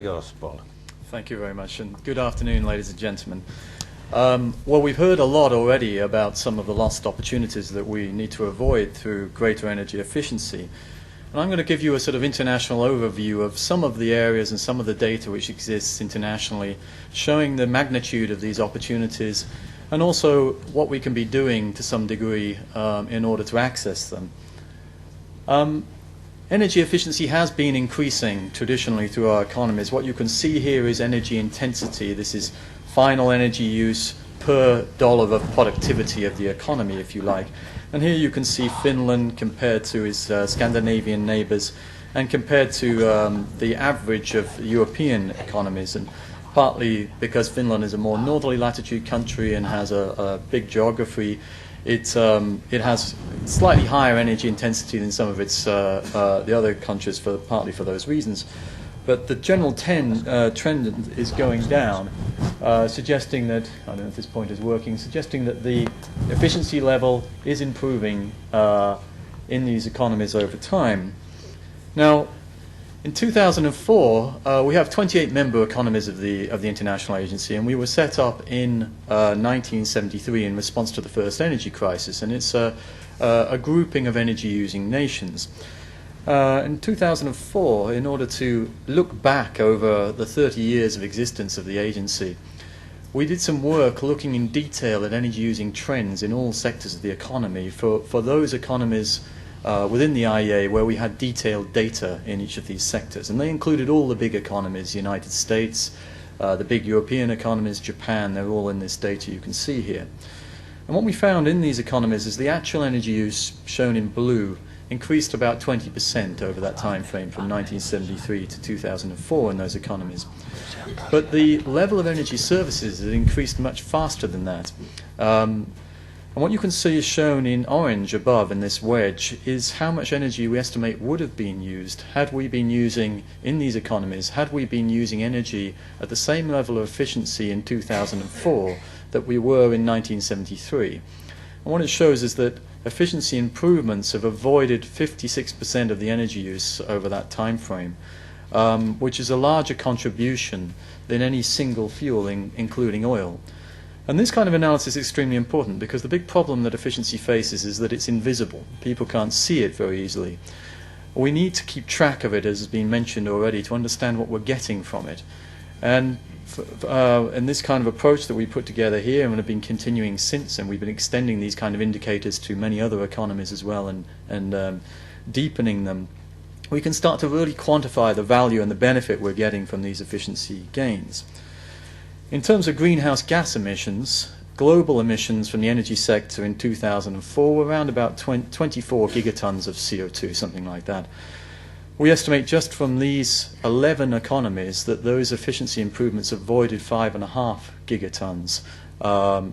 Gospel. Thank you very much, and good afternoon, ladies and gentlemen. Well, we've heard a lot already about some of the lost opportunities that we need to avoid through greater energy efficiency. And I'm going to give you a sort of international overview of some of the areas and some of the data which exists internationally, showing the magnitude of these opportunities and also what we can be doing to some degree in order to access them. Energy efficiency has been increasing traditionally through our economies. What you can see here is energy intensity. This is final energy use per dollar of productivity of the economy, if you like. And here you can see Finland compared to its Scandinavian neighbours and compared to the average of European economies. And partly because Finland is a more northerly latitude country and has a big geography, it has slightly higher energy intensity than some of the other countries, partly for those reasons. But the general trend is going down, suggesting that, I don't know if this point is working, suggesting that the efficiency level is improving in these economies over time. Now, in 2004, we have 28 member economies of the International Agency, and we were set up in 1973 in response to the first energy crisis, and it's a grouping of energy-using nations. In 2004, in order to look back over the 30 years of existence of the agency, we did some work looking in detail at energy-using trends in all sectors of the economy for those economies within the IEA where we had detailed data in each of these sectors. And they included all the big economies, the United States, the big European economies, Japan. They're all in this data you can see here. And what we found in these economies is the actual energy use, shown in blue, increased about 20% over that time frame from 1973 to 2004 in those economies. But the level of energy services has increased much faster than that. And what you can see is shown in orange above in this wedge is how much energy we estimate would have been used had we been using, in these economies, had we been using energy at the same level of efficiency in 2004 that we were in 1973. And what it shows is that efficiency improvements have avoided 56% of the energy use over that time frame, which is a larger contribution than any single fuel, including oil. And this kind of analysis is extremely important because the big problem that efficiency faces is that it's invisible. People can't see it very easily. We need to keep track of it, as has been mentioned already, to understand what we're getting from it. And this kind of approach that we put together here and have been continuing since, and we've been extending these kind of indicators to many other economies as well and deepening them, we can start to really quantify the value and the benefit we're getting from these efficiency gains. In terms of greenhouse gas emissions, global emissions from the energy sector in 2004 were around about 24 gigatons of CO2, something like that. We estimate just from these 11 economies that those efficiency improvements avoided 5.5 gigatons.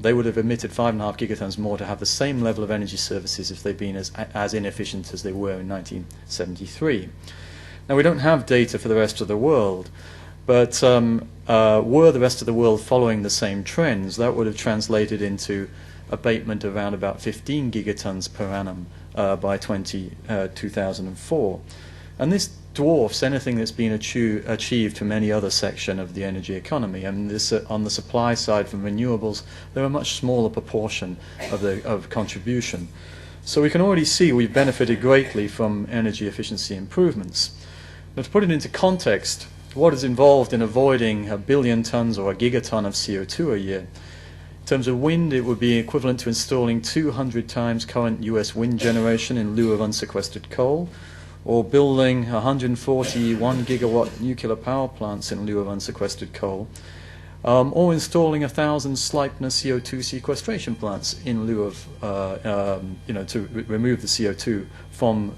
They would have emitted 5.5 gigatons more to have the same level of energy services if they'd been as inefficient as they were in 1973. Now, we don't have data for the rest of the world, but were the rest of the world following the same trends, that would have translated into abatement of around about 15 gigatons per annum by 2004. And this dwarfs anything that's been achieved from any other section of the energy economy. And this, on the supply side from renewables, they're a much smaller proportion of contribution. So we can already see we've benefited greatly from energy efficiency improvements. Now, to put it into context, what is involved in avoiding 1 billion tons or a gigaton of CO2 a year? In terms of wind, it would be equivalent to installing 200 times current US wind generation in lieu of unsequestered coal, or building 141 gigawatt nuclear power plants in lieu of unsequestered coal, or installing 1,000 Sleipner CO2 sequestration plants in lieu of, to remove the CO2 from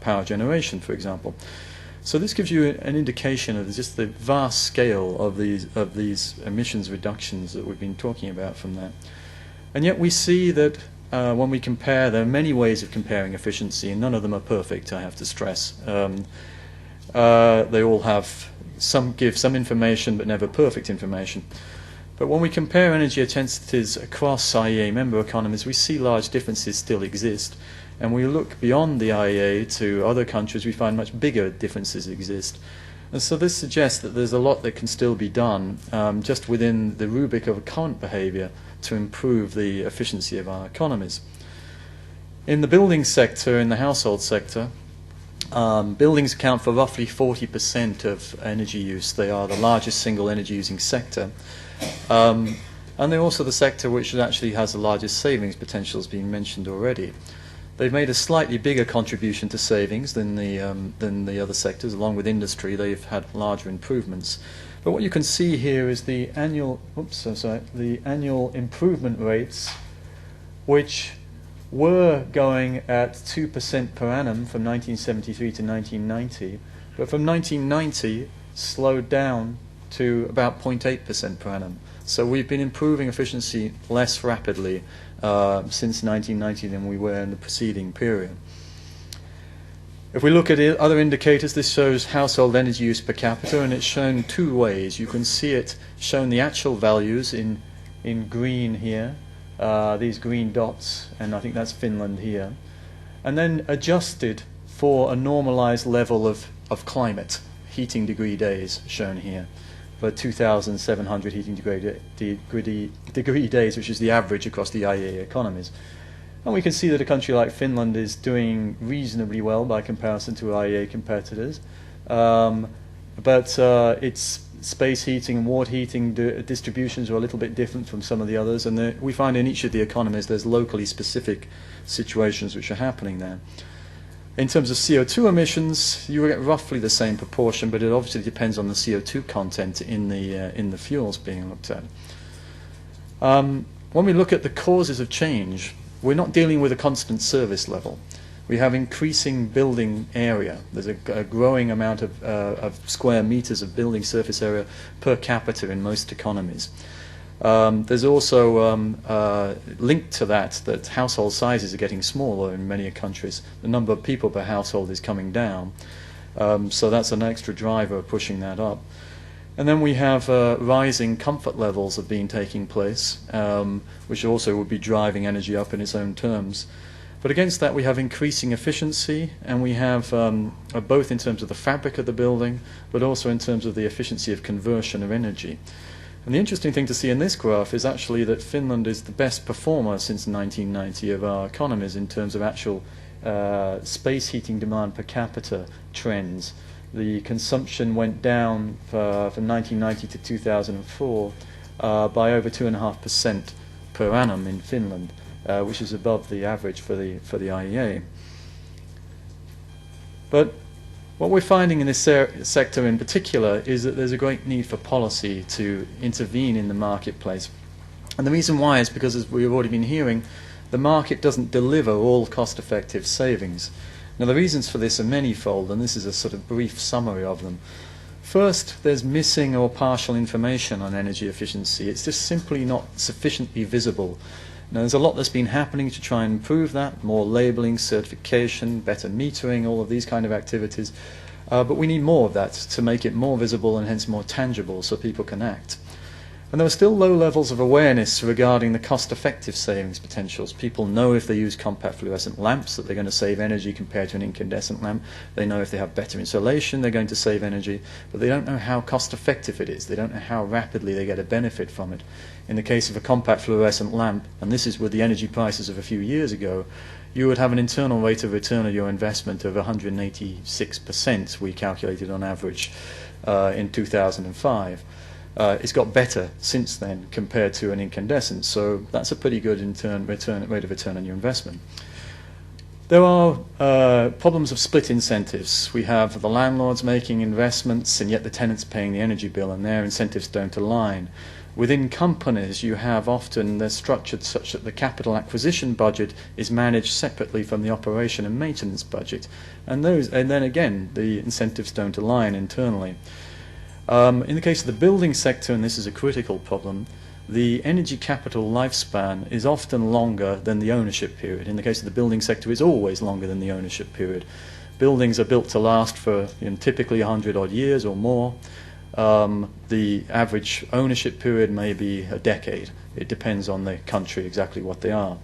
power generation, for example. So this gives you an indication of just the vast scale of these emissions reductions that we've been talking about from that. And yet we see that when we compare, there are many ways of comparing efficiency, and none of them are perfect, I have to stress. They all give some information, but never perfect information. But when we compare energy intensities across IEA member economies, we see large differences still exist. And we look beyond the IEA to other countries, we find much bigger differences exist. And so this suggests that there's a lot that can still be done just within the rubric of current behaviour to improve the efficiency of our economies. In the building sector, in the household sector, buildings account for roughly 40% of energy use. They are the largest single energy-using sector. And they're also the sector which actually has the largest savings potential, as being mentioned already. They've made a slightly bigger contribution to savings than the other sectors. Along with industry, they've had larger improvements. But what you can see here is the annual improvement rates, which were going at 2% per annum from 1973 to 1990, but from 1990 slowed down to about 0.8% per annum. So we've been improving efficiency less rapidly since 1990 than we were in the preceding period. If we look at other indicators, this shows household energy use per capita, and it's shown two ways. You can see it shown the actual values in green here, these green dots, and I think that's Finland here, and then adjusted for a normalized level of climate, heating degree days shown here, for 2,700 heating degree days, which is the average across the IEA economies. And we can see that a country like Finland is doing reasonably well by comparison to IEA competitors. But its space heating and water heating distributions are a little bit different from some of the others, and we find in each of the economies there's locally specific situations which are happening there. In terms of CO2 emissions, you get roughly the same proportion, but it obviously depends on the CO2 content in the fuels being looked at. When we look at the causes of change, we're not dealing with a constant service level. We have increasing building area. There's a growing amount of square meters of building surface area per capita in most economies. There's also linked to that household sizes are getting smaller in many countries. The number of people per household is coming down. So that's an extra driver pushing that up. And then we have rising comfort levels have been taking place, which also would be driving energy up in its own terms. But against that we have increasing efficiency, and we have both in terms of the fabric of the building, but also in terms of the efficiency of conversion of energy. And the interesting thing to see in this graph is actually that Finland is the best performer since 1990 of our economies in terms of actual space heating demand per capita trends. The consumption went down from 1990 to 2004 by over 2.5% per annum in Finland, which is above the average for the IEA. But what we're finding in this sector in particular is that there's a great need for policy to intervene in the marketplace. And the reason why is because, as we've already been hearing, the market doesn't deliver all cost-effective savings. Now, the reasons for this are manifold, and this is a sort of brief summary of them. First, there's missing or partial information on energy efficiency. It's just simply not sufficiently visible. Now, there's a lot that's been happening to try and improve that, more labelling, certification, better metering, all of these kind of activities. But we need more of that to make it more visible and hence more tangible so people can act. And there are still low levels of awareness regarding the cost-effective savings potentials. People know if they use compact fluorescent lamps that they're going to save energy compared to an incandescent lamp. They know if they have better insulation they're going to save energy, but they don't know how cost-effective it is. They don't know how rapidly they get a benefit from it. In the case of a compact fluorescent lamp, and this is with the energy prices of a few years ago, you would have an internal rate of return of your investment of 186%, we calculated on average in 2005. It's got better since then compared to an incandescent, so that's a pretty good rate of return on your investment. There are problems of split incentives. We have the landlords making investments and yet the tenants paying the energy bill, and their incentives don't align. Within companies, you have often they're structured such that the capital acquisition budget is managed separately from the operation and maintenance budget, and then again the incentives don't align internally. In the case of the building sector, and this is a critical problem, the energy capital lifespan is often longer than the ownership period. In the case of the building sector, it's always longer than the ownership period. Buildings are built to last for typically 100 odd years or more. The average ownership period may be a decade. It depends on the country exactly what they are.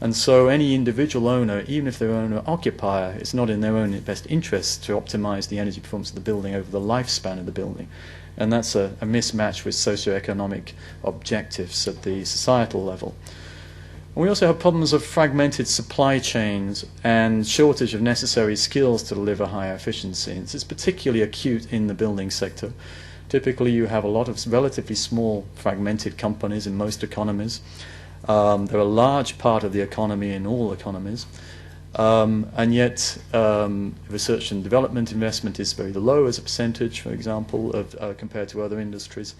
And so any individual owner, even if they're owner-occupier, it's not in their own best interest to optimize the energy performance of the building over the lifespan of the building. And that's a mismatch with socioeconomic objectives at the societal level. We also have problems of fragmented supply chains and shortage of necessary skills to deliver higher efficiency. This is particularly acute in the building sector. Typically you have a lot of relatively small fragmented companies in most economies. They're a large part of the economy in all economies. And yet research and development investment is very low as a percentage, for example, of compared to other industries.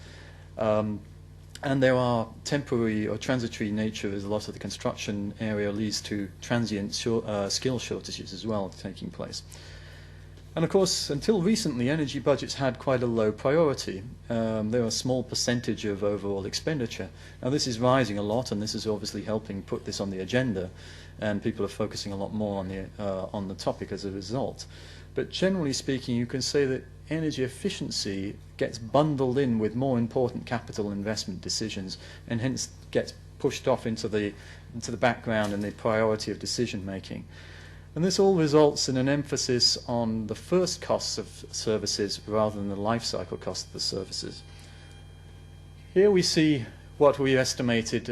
And there are temporary or transitory nature as a lot of the construction area leads to transient skill shortages as well taking place. And of course, until recently, energy budgets had quite a low priority. They were a small percentage of overall expenditure. Now this is rising a lot, and this is obviously helping put this on the agenda, and people are focusing a lot more on the topic as a result. But generally speaking, you can say that energy efficiency gets bundled in with more important capital investment decisions, and hence gets pushed off into the background and the priority of decision making. And this all results in an emphasis on the first costs of services rather than the life cycle cost of the services. Here we see what we estimated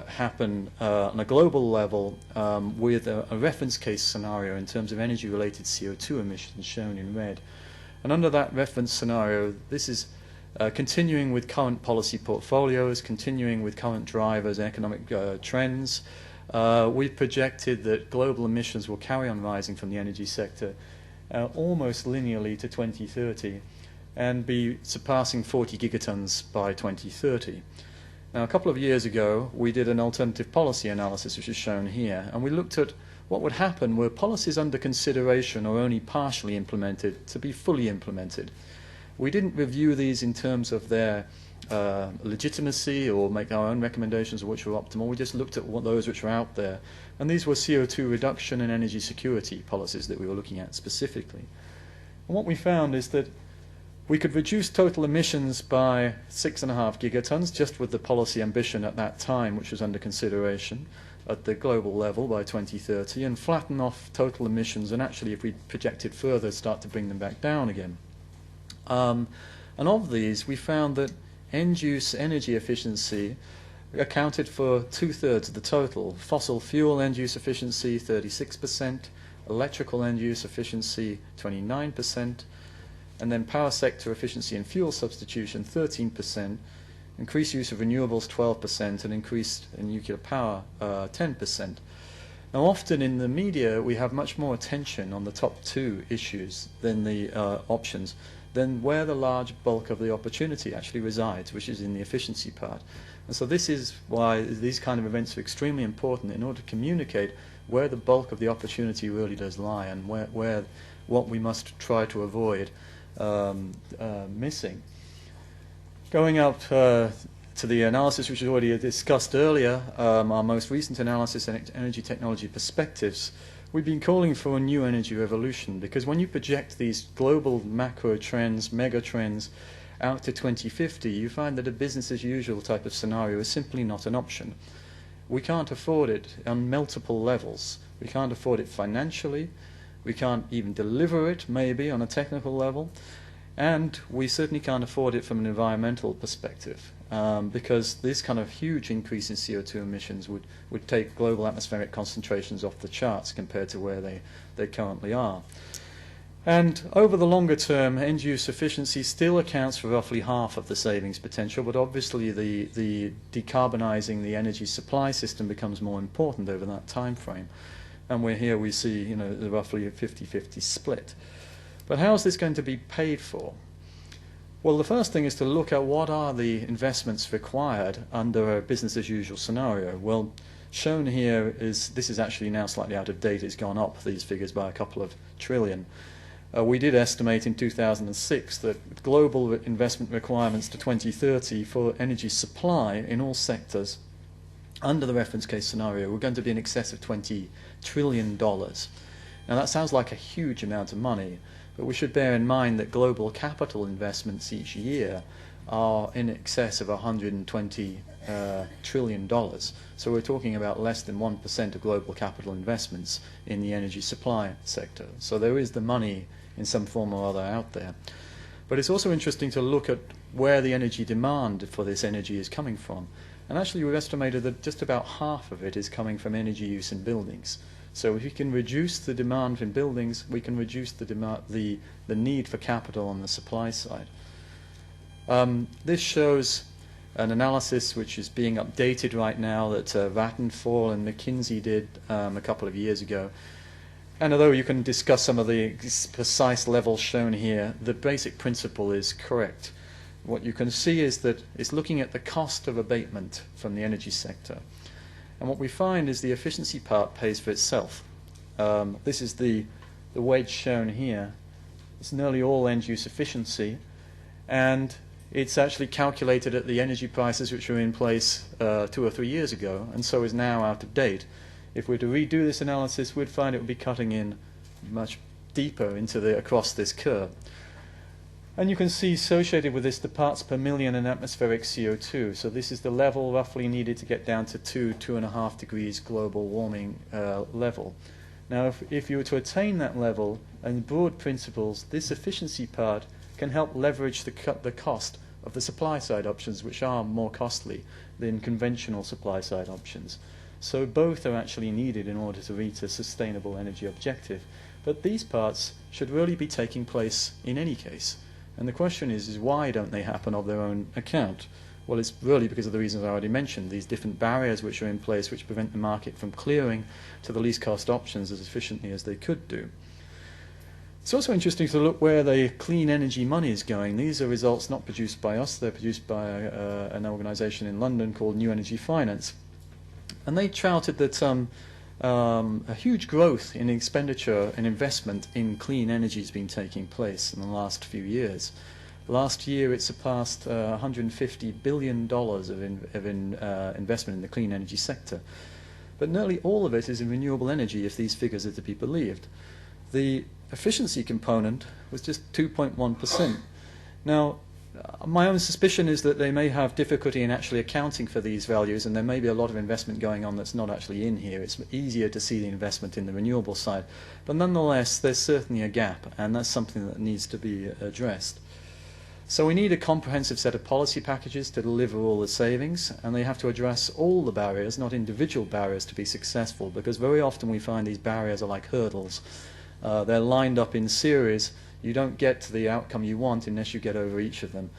happen on a global level with a reference case scenario in terms of energy-related CO2 emissions shown in red. And under that reference scenario, this is continuing with current policy portfolios, continuing with current drivers, economic trends. We've projected that global emissions will carry on rising from the energy sector almost linearly to 2030 and be surpassing 40 gigatons by 2030. Now, a couple of years ago, we did an alternative policy analysis, which is shown here, and we looked at what would happen were policies under consideration or only partially implemented to be fully implemented. We didn't review these in terms of their legitimacy or make our own recommendations of which were optimal. We just looked at what those which were out there. And these were CO2 reduction and energy security policies that we were looking at specifically. And what we found is that we could reduce total emissions by 6.5 gigatons just with the policy ambition at that time, which was under consideration at the global level by 2030, and flatten off total emissions, and actually, if we projected further, start to bring them back down again. And of these, we found that end-use energy efficiency accounted for 2/3 of the total. Fossil fuel end-use efficiency, 36%, electrical end-use efficiency, 29%, and then power sector efficiency and fuel substitution, 13%, increased use of renewables, 12%, and increased in nuclear power, 10%. Now, often in the media, we have much more attention on the top two issues than the options, than where the large bulk of the opportunity actually resides, which is in the efficiency part. And so this is why these kind of events are extremely important in order to communicate where the bulk of the opportunity really does lie, and where what we must try to avoid missing. Going up to the analysis which was already discussed earlier, our most recent analysis on energy technology perspectives, we've been calling for a new energy revolution, because when you project these global macro trends, mega trends, out to 2050, you find that a business as usual type of scenario is simply not an option. We can't afford it on multiple levels. We can't afford it financially. We can't even deliver it, maybe, on a technical level. And we certainly can't afford it from an environmental perspective, because this kind of huge increase in CO2 emissions would take global atmospheric concentrations off the charts compared to where they currently are. And over the longer term, end-use efficiency still accounts for roughly half of the savings potential, but obviously the decarbonizing the energy supply system becomes more important over that time frame. And here we see, the roughly a 50-50 split. But how is this going to be paid for? Well, the first thing is to look at what are the investments required under a business-as-usual scenario. Well, shown here this is actually now slightly out of date. It's gone up, these figures, by a couple of trillion. We did estimate in 2006 that global investment requirements to 2030 for energy supply in all sectors under the reference case scenario were going to be in excess of $20 trillion. Now that sounds like a huge amount of money, but we should bear in mind that global capital investments each year are in excess of $120 trillion. So we're talking about less than 1% of global capital investments in the energy supply sector. So there is the money in some form or other out there. But it's also interesting to look at where the energy demand for this energy is coming from. And actually we've estimated that just about half of it is coming from energy use in buildings. So if we can reduce the demand in buildings, we can reduce the need for capital on the supply side. This shows an analysis which is being updated right now that Vattenfall and McKinsey did a couple of years ago. And although you can discuss some of the precise levels shown here, the basic principle is correct. What you can see is that it's looking at the cost of abatement from the energy sector. And what we find is the efficiency part pays for itself. This is the wedge shown here. It's nearly all end-use efficiency, and it's actually calculated at the energy prices which were in place 2 or 3 years ago, and so is now out of date. If we were to redo this analysis, we'd find it would be cutting in much deeper into across this curve. And you can see associated with this the parts per million in atmospheric CO2. So this is the level roughly needed to get down to 2.5 degrees global warming level. Now if you were to attain that level, in broad principles, this efficiency part can help leverage the cost of the supply side options, which are more costly than conventional supply side options. So both are actually needed in order to reach a sustainable energy objective. But these parts should really be taking place in any case. And the question is why don't they happen of their own account? Well, it's really because of the reasons I already mentioned, these different barriers which are in place which prevent the market from clearing to the least cost options as efficiently as they could do. It's also interesting to look where the clean energy money is going. These are results not produced by us, they're produced by an organisation in London called New Energy Finance. And they touted that a huge growth in expenditure and investment in clean energy has been taking place in the last few years. Last year it surpassed $150 billion of investment in the clean energy sector. But nearly all of it is in renewable energy if these figures are to be believed. The efficiency component was just 2.1%. Now, my own suspicion is that they may have difficulty in actually accounting for these values, and there may be a lot of investment going on that's not actually in here. It's easier to see the investment in the renewable side. But nonetheless, there's certainly a gap, and that's something that needs to be addressed. So we need a comprehensive set of policy packages to deliver all the savings, and they have to address all the barriers, not individual barriers, to be successful, because very often we find these barriers are like hurdles. They're lined up in series. You don't get to the outcome you want unless you get over each of them.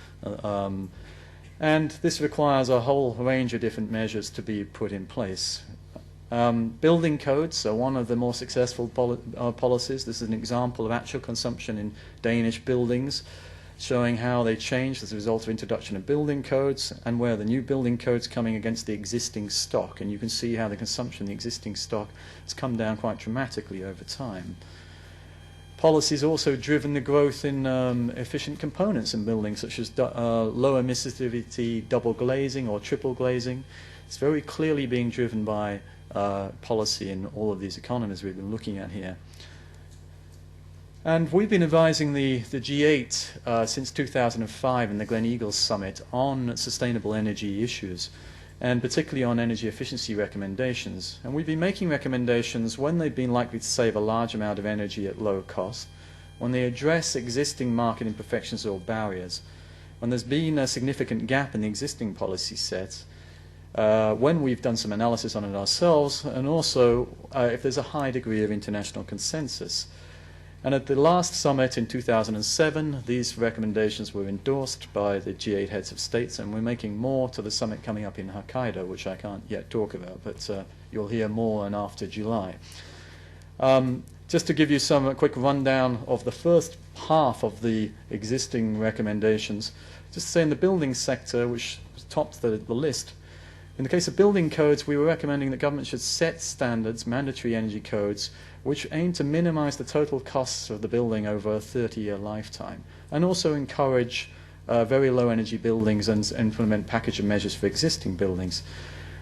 And this requires a whole range of different measures to be put in place. Building codes are one of the more successful policies. This is an example of actual consumption in Danish buildings, showing how they changed as a result of introduction of building codes and where the new building codes coming against the existing stock. And you can see how the consumption of the existing stock has come down quite dramatically over time. Policy's also driven the growth in efficient components in buildings, such as low emissivity double glazing or triple glazing. It's very clearly being driven by policy in all of these economies we've been looking at here. And we've been advising the G8 since 2005 in the Gleneagles Summit on sustainable energy issues, and particularly on energy efficiency recommendations. And we've been making recommendations when they've been likely to save a large amount of energy at low cost, when they address existing market imperfections or barriers, when there's been a significant gap in the existing policy set, when we've done some analysis on it ourselves, and also if there's a high degree of international consensus. And at the last summit in 2007, these recommendations were endorsed by the G8 heads of states, and we're making more to the summit coming up in Hokkaido, which I can't yet talk about, but you'll hear more and after July. Just to give you some quick rundown of the first half of the existing recommendations, just to say in the building sector, which tops the list, in the case of building codes, we were recommending that government should set standards, mandatory energy codes, which aim to minimize the total costs of the building over a 30-year lifetime, and also encourage very low energy buildings and implement package of measures for existing buildings.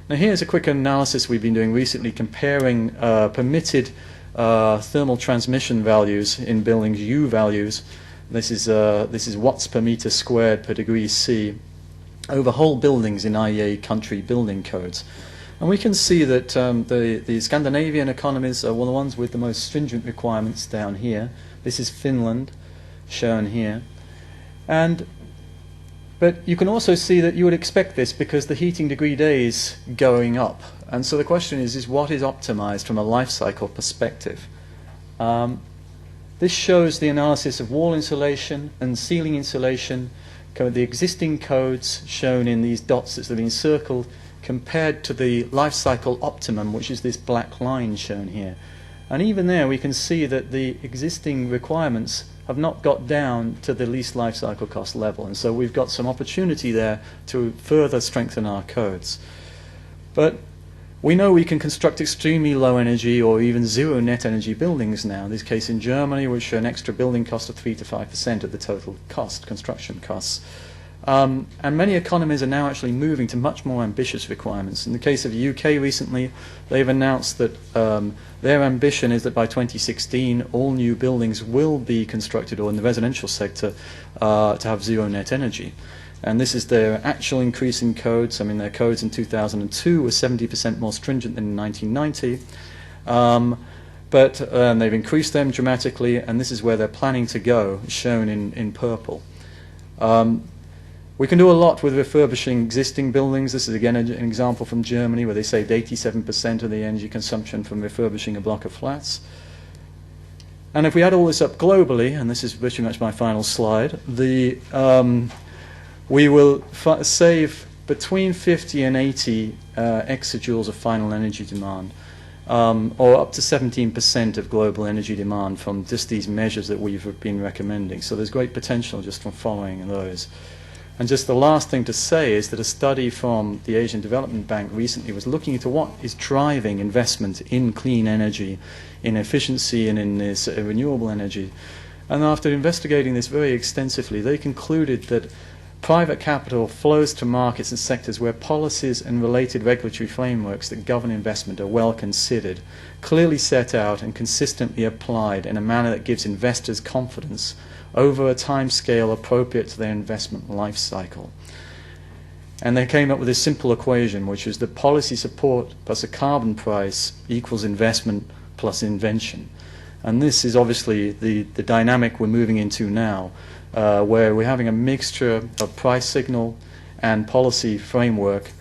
Now here's a quick analysis we've been doing recently comparing permitted thermal transmission values in buildings, U values, This is watts per meter squared per degree C over whole buildings in IEA country building codes. And we can see that the Scandinavian economies are one of the ones with the most stringent requirements down here. This is Finland, shown here. But you can also see that you would expect this because the heating degree days going up. And so the question is what is optimized from a life cycle perspective? This shows the analysis of wall insulation and ceiling insulation, the existing codes shown in these dots that have been circled, compared to the life cycle optimum, which is this black line shown here. And even there we can see that the existing requirements have not got down to the least life cycle cost level, and so we've got some opportunity there to further strengthen our codes. But we know we can construct extremely low energy or even zero net energy buildings now. In this case in Germany, which show an extra building cost of 3 to 5% of the total cost, construction costs. And many economies are now actually moving to much more ambitious requirements. In the case of the UK recently, they've announced that their ambition is that by 2016 all new buildings will be constructed, or in the residential sector, to have zero net energy. And this is their actual increase in codes. I mean, their codes in 2002 were 70% more stringent than in 1990. But they've increased them dramatically, and this is where they're planning to go, shown in purple. We can do a lot with refurbishing existing buildings. This is again an example from Germany where they saved 87% of the energy consumption from refurbishing a block of flats. And if we add all this up globally, and this is pretty much my final slide, we will save between 50 and 80 exajoules of final energy demand, or up to 17% of global energy demand from just these measures that we've been recommending. So there's great potential just from following those. And just the last thing to say is that a study from the Asian Development Bank recently was looking into what is driving investment in clean energy, in efficiency and in this renewable energy. And after investigating this very extensively, they concluded that private capital flows to markets and sectors where policies and related regulatory frameworks that govern investment are well considered, clearly set out and consistently applied in a manner that gives investors confidence over a time scale appropriate to their investment life cycle. And they came up with this simple equation, which is that policy support plus a carbon price equals investment plus invention. And this is obviously the dynamic we're moving into now, where we're having a mixture of price signal and policy framework,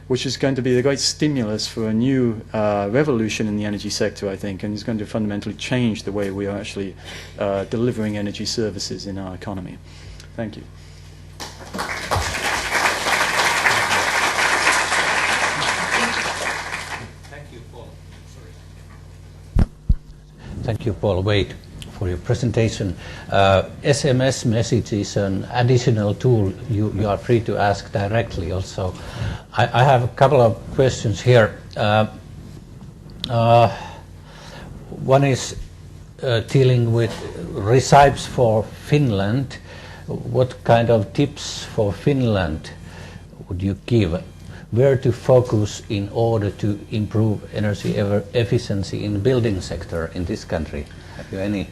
which is going to be the great stimulus for a new revolution in the energy sector, I think, and is going to fundamentally change the way we are actually delivering energy services in our economy. Thank you. Thank you, Paul. Thank you, Paul Waide, for your presentation. SMS message is an additional tool. You are free to ask directly also. I have a couple of questions here. One is dealing with recipes for Finland. What kind of tips for Finland would you give? Where to focus in order to improve energy efficiency in the building sector in this country? Have you any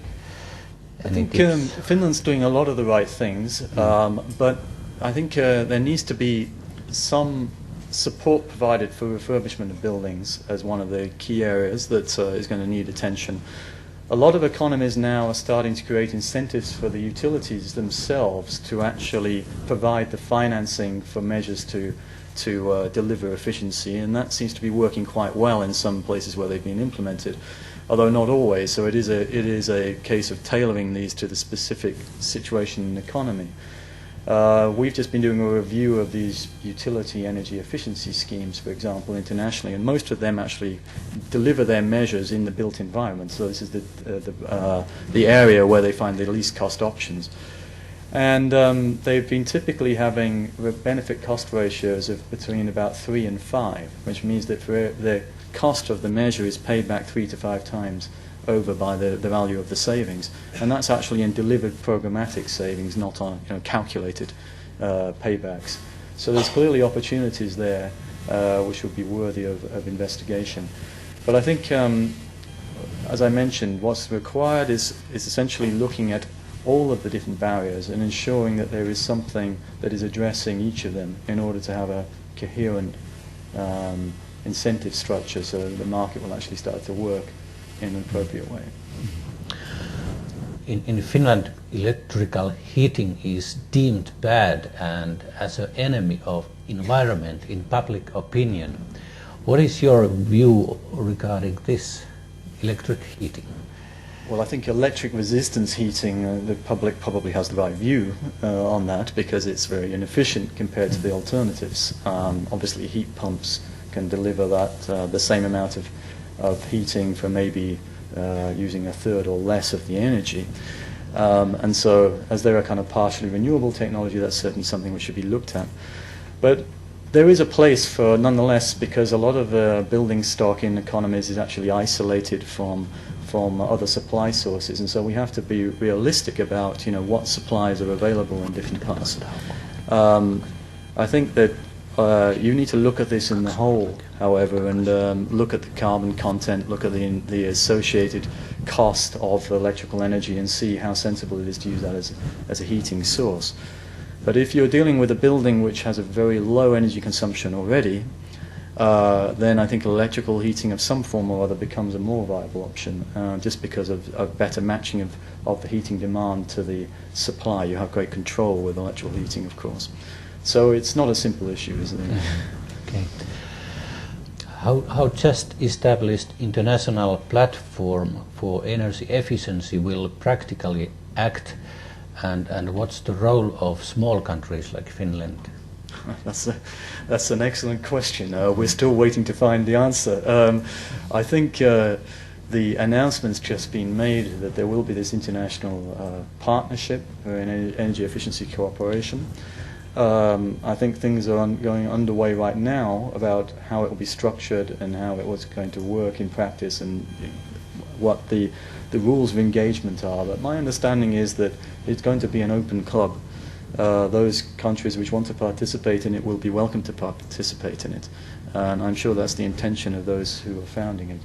I think Finland's doing a lot of the right things, but I think there needs to be some support provided for refurbishment of buildings as one of the key areas that is going to need attention. A lot of economies now are starting to create incentives for the utilities themselves to actually provide the financing for measures to deliver efficiency, and that seems to be working quite well in some places where they've been implemented, although not always. So it is a case of tailoring these to the specific situation in the economy. We've just been doing a review of these utility energy efficiency schemes, for example, internationally, and most of them actually deliver their measures in the built environment. So this is the area where they find the least cost options. And they've been typically having benefit cost ratios of between about 3 and 5, which means that for the cost of the measure is paid back 3 to 5 times over by the value of the savings, and that's actually in delivered programmatic savings, not on calculated paybacks. So there's clearly opportunities there which would be worthy of investigation. But I think, as I mentioned, what's required is essentially looking at all of the different barriers and ensuring that there is something that is addressing each of them in order to have a coherent incentive structure so that the market will actually start to work in an appropriate way. In Finland, electrical heating is deemed bad and as an enemy of environment in public opinion. What is your view regarding this electric heating? Well, I think electric resistance heating, the public probably has the right view on that because it's very inefficient compared to the alternatives. Obviously, heat pumps can deliver that the same amount of heating for maybe using a third or less of the energy. And so, as they're a kind of partially renewable technology, that's certainly something which should be looked at. But there is a place for, nonetheless, because a lot of building stock in economies is actually isolated from other supply sources, and so we have to be realistic about what supplies are available in different parts. I think that you need to look at this in the whole, however, and look at the carbon content, look at the associated cost of electrical energy, and see how sensible it is to use that as a heating source. But if you're dealing with a building which has a very low energy consumption already, then I think electrical heating of some form or other becomes a more viable option, just because of better matching of the heating demand to the supply. You have great control with electrical heating, of course. So it's not a simple issue, isn't it? Okay. How just established international platform for energy efficiency will practically act, and what's the role of small countries like Finland? That's an excellent question. We're still waiting to find the answer. I think the announcement's just been made that there will be this international partnership for energy efficiency cooperation. I think things are going underway right now about how it will be structured and how it was going to work in practice and what the rules of engagement are. But my understanding is that it's going to be an open club. Those countries which want to participate in it will be welcome to participate in it. And I'm sure that's the intention of those who are founding it.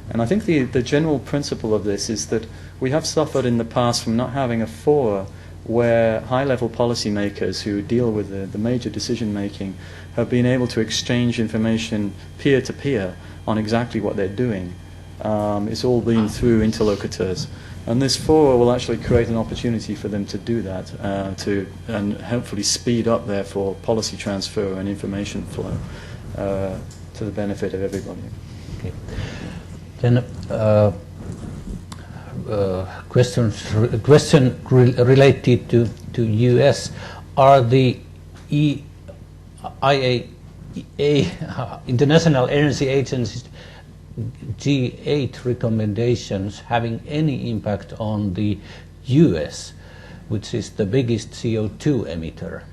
And I think the general principle of this is that we have suffered in the past from not having a fora where high-level policymakers who deal with the major decision-making have been able to exchange information peer-to-peer on exactly what they're doing. It's all been through interlocutors. And this fora will actually create an opportunity for them to do that, and hopefully speed up, therefore, policy transfer and information flow to the benefit of everybody. Okay. Then question related to US. Are the IAEA, International Energy Agency's G8 recommendations having any impact on the US, which is the biggest CO2 emitter?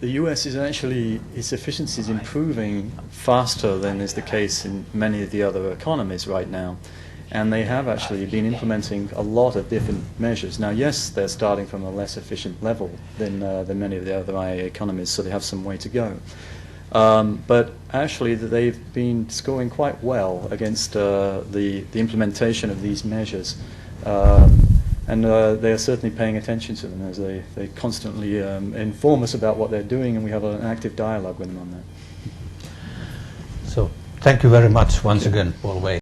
The US is actually, its efficiency is improving faster than is the case in many of the other economies right now. And they have actually been implementing a lot of different measures. Now, yes, they're starting from a less efficient level than many of the other IAEA economies, so they have some way to go. But actually, they've been scoring quite well against the implementation of these measures. And they are certainly paying attention to them as they constantly inform us about what they're doing, and we have an active dialogue with them on that. So, thank you very much once again, Paul Waide.